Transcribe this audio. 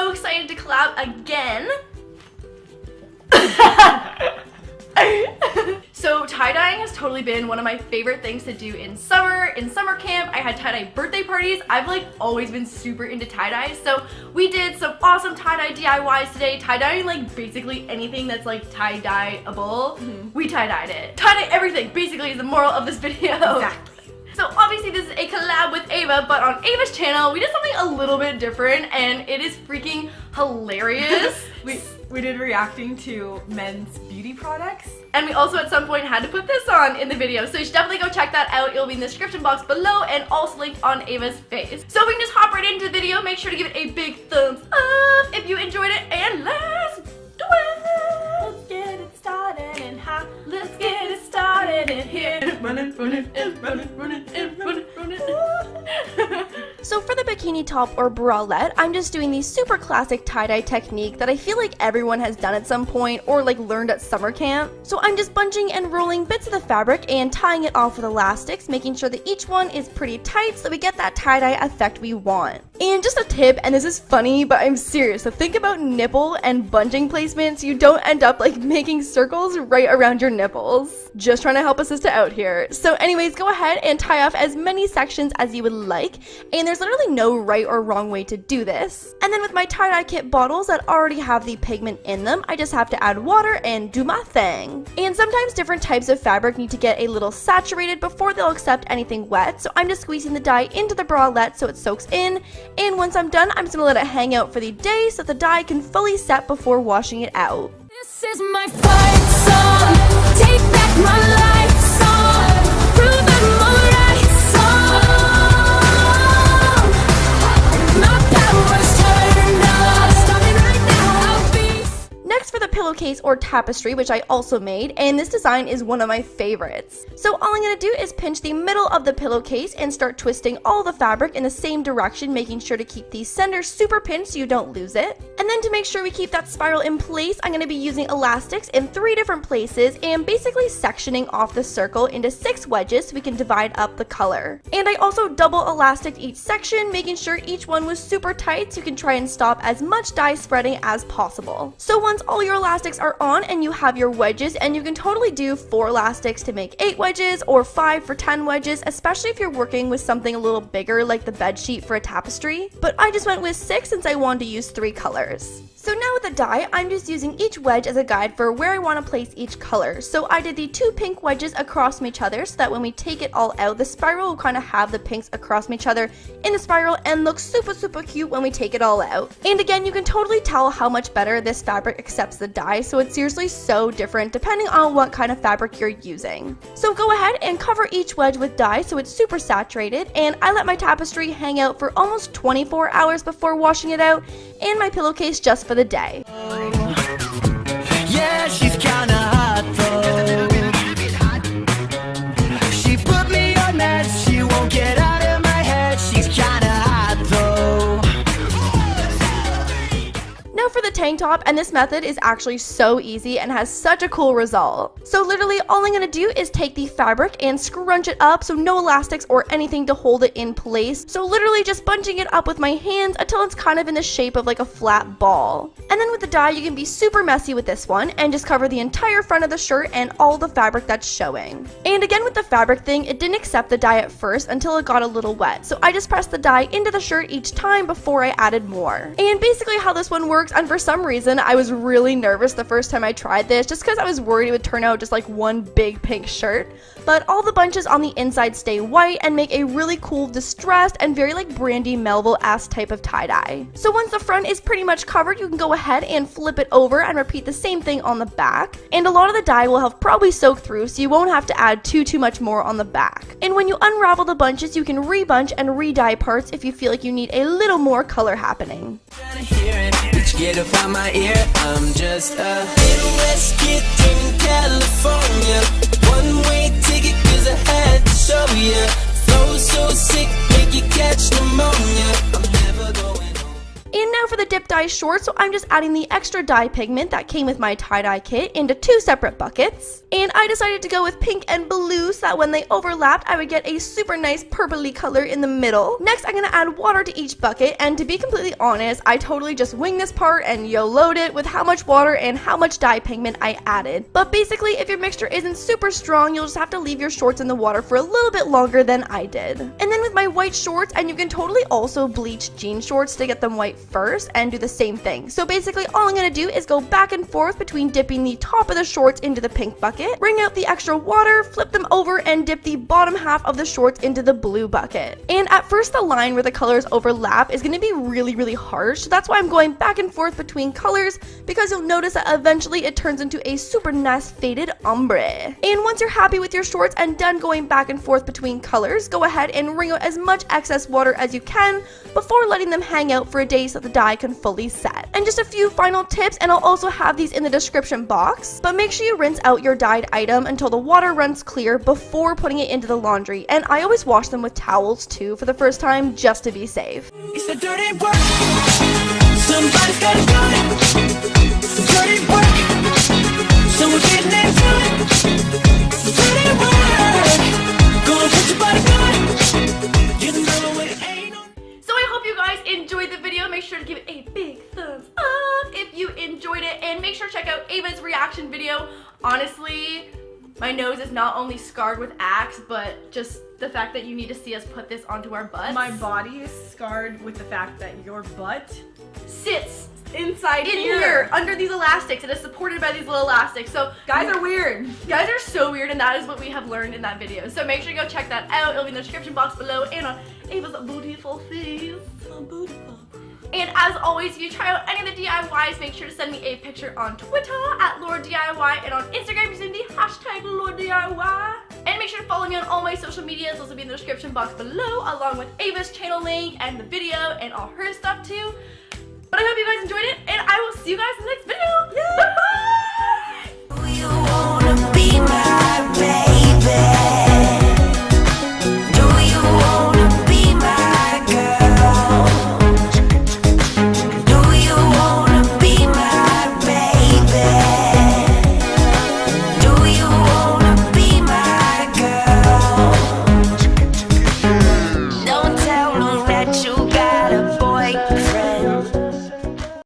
so excited to collab again. So tie-dyeing has totally been one of my favorite things to do in summer. In summer camp, I had tie-dye birthday parties. I've like always been super into tie-dye, so we did some awesome tie-dye DIYs today, tie-dyeing like basically anything that's like tie-dyeable. We tie-dyed it. Tie-dye everything, basically, is the moral of this video. Exactly. So obviously this is a collab with Ava, but on Ava's channel, we did something a little bit different, and it is freaking hilarious. We did reacting to men's beauty products. And we also at some point had to put this on in the video, so you should definitely go check that out. It'll be in the description box below and also linked on Ava's face. So we can just hop right into the video. Make sure to give it a big thumbs up if you enjoyed it, and let's do it! Let's get it started and hot. Let's get it started in here. Running. So for the bikini top or bralette, I'm just doing the super classic tie-dye technique that I feel like everyone has done at some point or like learned at summer camp. So I'm just bunching and rolling bits of the fabric and tying it off with elastics, making sure that each one is pretty tight so we get that tie-dye effect we want. And just a tip, and this is funny, but I'm serious, so think about nipple and bunching placement so you don't end up like making circles right around your nipples. Just trying to help a sister out here. So anyways, go ahead and tie off as many sections as you would like, and there's literally no right or wrong way to do this. And then with my tie-dye kit bottles that already have the pigment in them, I just have to add water and do my thing. And sometimes different types of fabric need to get a little saturated before they'll accept anything wet, so I'm just squeezing the dye into the bralette so it soaks in, and once I'm done, I'm just gonna let it hang out for the day so the dye can fully set before washing it out. This is my fight song, take back my life song, prove I'm alright song. My power's turned on, stop it right now, I'll be. Next for the pillowcase or tapestry, which I also made, and this design is one of my favorites. So all I'm going to do is pinch the middle of the pillowcase and start twisting all the fabric in the same direction, making sure to keep the center super pinched so you don't lose it. And then to make sure we keep that spiral in place, I'm going to be using elastics in 3 different places and basically sectioning off the circle into 6 wedges so we can divide up the color. And I also double elasticed each section, making sure each one was super tight so you can try and stop as much dye spreading as possible. So once all your elastics are on and you have your wedges, and you can totally do 4 elastics to make 8 wedges or 5 for 10 wedges, especially if you're working with something a little bigger like the bed sheet for a tapestry. But I just went with 6 since I wanted to use 3 colors. So now with the dye, I'm just using each wedge as a guide for where I want to place each color. So I did the 2 pink wedges across from each other so that when we take it all out, the spiral will kind of have the pinks across from each other in the spiral and look super cute when we take it all out. And again, you can totally tell how much better this fabric accepts the dye, so it's seriously so different depending on what kind of fabric you're using. So go ahead and cover each wedge with dye so it's super saturated, and I let my tapestry hang out for almost 24 hours before washing it out, and my pillowcase just for the day. Yeah, she's kinda hot though. She put me on that, she won't get out of my head. She's kinda hot though. Now for the tank top, and this method is actually so easy and has such a cool result. So literally all I'm going to do is take the fabric and scrunch it up, so no elastics or anything to hold it in place. So literally just bunching it up with my hands until it's kind of in the shape of like a flat ball. And then with the dye, you can be super messy with this one and just cover the entire front of the shirt and all the fabric that's showing. And again with the fabric thing, it didn't accept the dye at first until it got a little wet. So I just pressed the dye into the shirt each time before I added more. And basically how this one works, and for some reason I was really nervous the first time I tried this just because I was worried it would turn out just like one big pink shirt, but all the bunches on the inside stay white and make a really cool distressed and very like Brandy Melville-esque type of tie-dye. So once the front is pretty much covered, you can go ahead and flip it over and repeat the same thing on the back, and a lot of the dye will have probably soaked through, so you won't have to add too much more on the back. And when you unravel the bunches, you can rebunch and re-dye parts if you feel like you need a little more color happening. Get up on my ear, I'm just a Midwest kid in California. One-way ticket 'cause I had to show ya. Flow so sick, make you catch pneumonia. I'm never going home. And now for the dip dye size shorts, so I'm just adding the extra dye pigment that came with my tie-dye kit into 2 separate buckets. And I decided to go with pink and blue so that when they overlapped, I would get a super nice purpley color in the middle. Next, I'm going to add water to each bucket, and to be completely honest, I totally just winged this part and YOLO'd it with how much water and how much dye pigment I added. But basically, if your mixture isn't super strong, you'll just have to leave your shorts in the water for a little bit longer than I did. And then with my white shorts, and you can totally also bleach jean shorts to get them white first and do the same thing. So basically, all I'm going to do is go back and forth between dipping the top of the shorts into the pink bucket, wring out the extra water, flip them over, and dip the bottom half of the shorts into the blue bucket. And at first, the line where the colors overlap is going to be really harsh, so that's why I'm going back and forth between colors, because you'll notice that eventually it turns into a super nice faded ombre. And once you're happy with your shorts and done going back and forth between colors, go ahead and wring out as much excess water as you can before letting them hang out for a day so the dye can fully set. And just a few final tips, and I'll also have these in the description box, but make sure you rinse out your dyed item until the water runs clear before putting it into the laundry. And I always wash them with towels too for the first time, just to be safe. It's the dirty work. Somebody's gotta do it. Dirty work. So we're getting into it. Dirty work. Go and put your body good. You know it ain't no. So I hope you guys enjoyed the video. Make sure to give it a big thumbs up if you enjoyed it, and make sure to check out Ava's reaction video. Honestly, my nose is not only scarred with Axe, but just the fact that you need to see us put this onto our butts. My body is scarred with the fact that your butt sits inside in here under these elastics. It is supported by these little elastics. So Guys are weird. Guys are so weird, and that is what we have learned in that video. So make sure you go check that out. It'll be in the description box below and on Ava's beautiful face. So beautiful. And as always, if you try out any of the DIYs, make sure to send me a picture on Twitter at LauraDIY and on Instagram using the hashtag LauraDIY. And make sure to follow me on all my social medias. Those will be in the description box below, along with Ava's channel link and the video and all her stuff too. But I hope you guys enjoyed it, and I will see you guys in the next video. Bye!